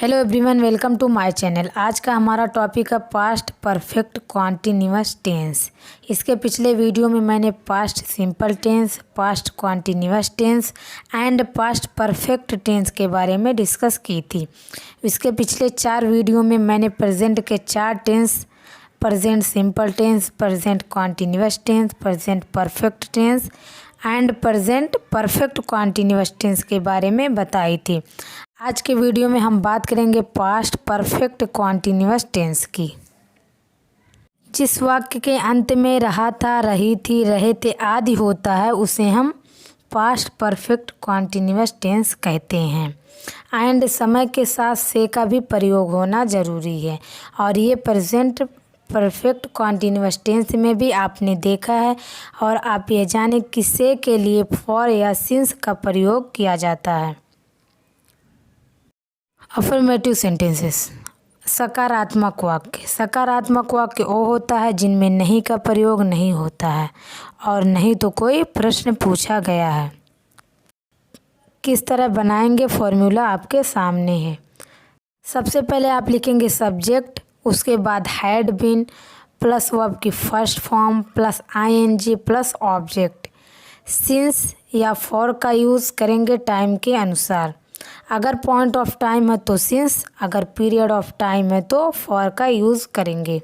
Hello everyone, welcome to my channel. आज का हमारा टॉपिक है पास्ट परफेक्ट कॉन्टिन्यूअस टेंस। इसके पिछले वीडियो में मैंने past simple tense, past continuous tense and past perfect tense के बारे में डिस्कस की थी। इसके पिछले 4 वीडियो में मैंने प्रेजेंट के 4 tense, present simple tense, present continuous tense, present perfect tense and present perfect continuous tense के बारे में बताई थी। आज के वीडियो में हम बात करेंगे पास्ट परफेक्ट कॉन्टिन्यूअस टेंस की। जिस वाक्य के अंत में रहा था, रही थी, रहे थे आदि होता है उसे हम पास्ट परफेक्ट कॉन्टिन्यूअस टेंस कहते हैं। एंड समय के साथ से का भी प्रयोग होना ज़रूरी है। और ये प्रेजेंट परफेक्ट कॉन्टिन्यूअस टेंस में भी आपने देखा है। और आप ये जाने किससे के लिए फॉर या सिंस का प्रयोग किया जाता है। अफर्मेटिव सेंटेंसेस, सकारात्मक वाक्य। सकारात्मक वाक्य वो होता है जिनमें नहीं का प्रयोग नहीं होता है और नहीं तो कोई प्रश्न पूछा गया है। किस तरह बनाएंगे, फॉर्मूला आपके सामने है। सबसे पहले आप लिखेंगे सब्जेक्ट, उसके बाद हैड बीन प्लस वर्ब की first form plus ING plus object. Since या फॉर का यूज़ करेंगे टाइम के अनुसार। अगर पॉइंट ऑफ टाइम है तो सिंस, अगर पीरियड ऑफ टाइम है तो फॉर का यूज़ करेंगे।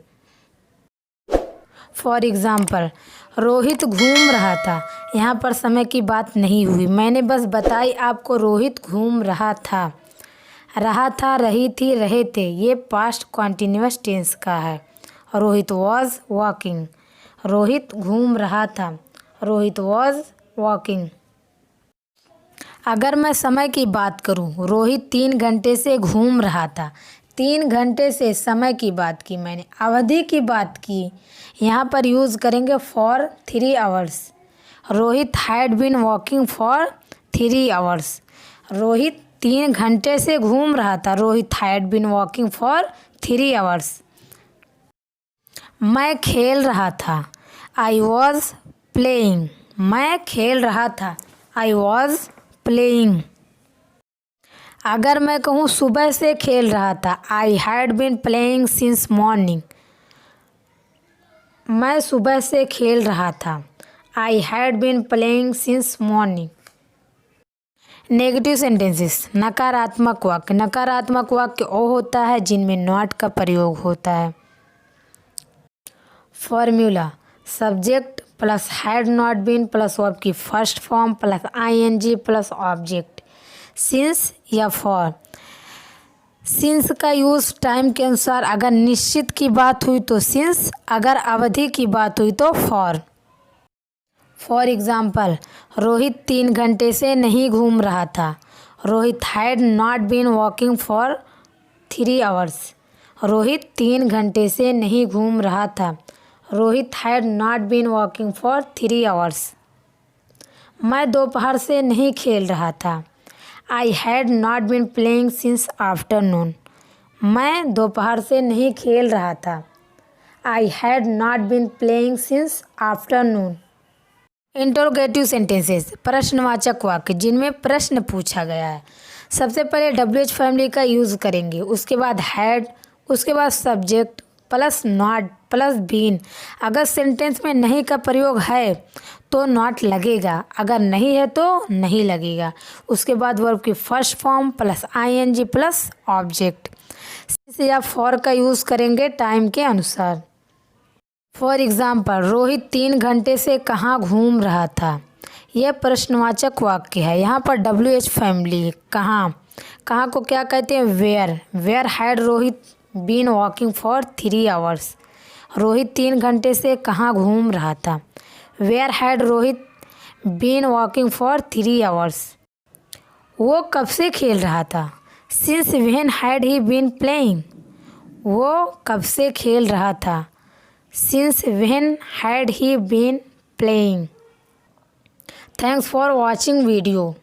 फॉर एग्ज़ाम्पल, रोहित घूम रहा था। यहाँ पर समय की बात नहीं हुई, मैंने बस बताई आपको रोहित घूम रहा था। रही थी, रहे थे, ये पास्ट कॉन्टिन्यूअस टेंस का है। रोहित वॉज वॉकिंग, रोहित घूम रहा था, रोहित वॉज वॉकिंग। अगर मैं समय की बात करूं, रोहित 3 घंटे से घूम रहा था। 3 घंटे से समय की बात की मैंने, अवधि की बात की। यहाँ पर यूज़ करेंगे for 3 hours. Rohit had been walking for 3 hours. Rohit 3 घंटे से घूम रहा था। Rohit had been walking for 3 hours. मैं खेल रहा था। I was playing. मैं खेल रहा था। I was playing. अगर मैं कहूँ सुबह से खेल रहा था, I had been playing since morning. मैं सुबह से खेल रहा था। I had been playing since morning. Negative sentences, नकारात्मक वाक्य। नकारात्मक वाक्य वो होता है जिनमें नॉट का प्रयोग होता है। Formula, subject plus had not been plus verb की first form plus ING plus object. Since या फॉर। सिंस का यूज़ टाइम के अनुसार, अगर निश्चित की बात हुई तो सिंस, अगर अवधि की बात हुई तो फॉर। फॉर एग्ज़ाम्पल, रोहित 3 घंटे से नहीं घूम रहा था। Rohit had not been walking for 3 hours. Rohit 3 घंटे से नहीं घूम रहा था। Rohit had not been walking for 3 hours. मैं दोपहर से नहीं खेल रहा था। I had not been playing since afternoon. मैं दोपहर से नहीं खेल रहा था। I had not been playing since afternoon. Interrogative sentences, प्रश्नवाचक वाक्य जिनमें प्रश्न पूछा गया है। सबसे पहले WH फैमिली का यूज़ करेंगे, उसके बाद हैड, उसके बाद subject plus not plus been. अगर सेंटेंस में नहीं का प्रयोग है तो नॉट लगेगा, अगर नहीं है तो नहीं लगेगा। उसके बाद वर्ब की first form plus ING plus object. Since या फॉर का यूज़ करेंगे टाइम के अनुसार। फॉर एग्ज़ाम्पल, रोहित 3 घंटे से कहाँ घूम रहा था। यह प्रश्नवाचक वाक्य है। यहाँ पर WH फैमिली, कहाँ, कहाँ को क्या कहते हैं, where. Where had Rohit been walking for 3 hours. Rohit 3 घंटे से कहाँ घूम रहा था। Where had Rohit been walking for 3 hours. वो कब से खेल रहा था। Since when had he been playing. वो कब से खेल रहा था। Since when had he been playing. Thanks for watching video.